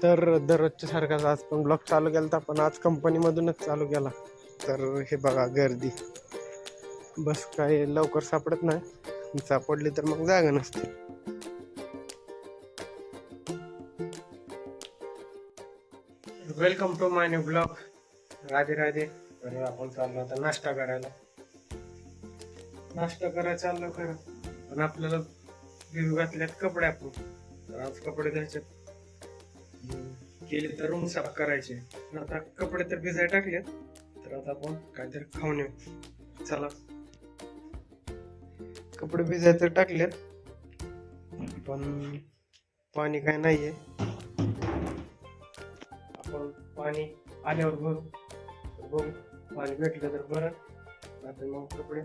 तर दररोजच्या सारखाच आज पण ब्लॉग चालू केला, पण आज कंपनीमधूनच चालू केला. तर हे बघा गर्दी, बस काय लवकर सापडत नाही, सापडली तर मग जागा नसते. Welcome to my new blog. Radhe Radhe. तर आपण चाललो आता नाश्ता करायला चाललो खरं, पण आपल्याला घातल्यात कपडे. आपण तर आज कपडे घ्यायचे केले तर रूम साफ करायचे. आता कपडे तर भिजाय टाकले, तर आता आपण काहीतरी खाऊन येऊ. चला, कपडे भिजाय तर टाकलेत, पण पाणी काय नाहीये. आपण पाणी आल्यावर बघू, पाणी भेटलं तर बरं, आता मग कपडे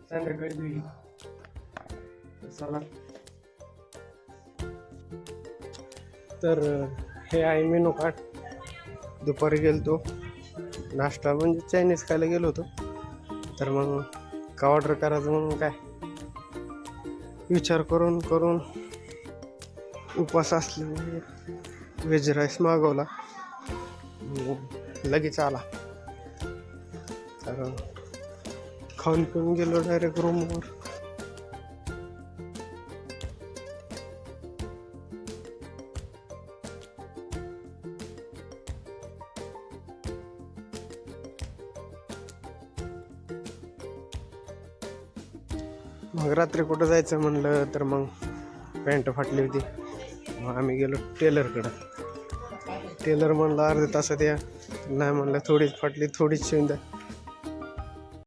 संध्याकाळी धुईल. चला, तर हे आहे मेनू कार्ड. दुपारी गेलतो नाश्ता म्हणजे चायनीज खायला गेलो होतो, तर मग का ऑर्डर करायचं म्हणून काय विचार करून उपवास असल्यामुळे व्हेज राईस मागवला, लगेच आला. तर खाऊन पिऊन गेलो डायरेक्ट रूमवर. मग रात्री कुठं जायचं म्हणलं तर मग पॅन्ट फाटली होती, मग आम्ही गेलो टेलरकडं. टेलर म्हणलं अर्ध्या तासात या, नाही म्हणलं थोडीच फाटली, थोडीच शिवून द्या.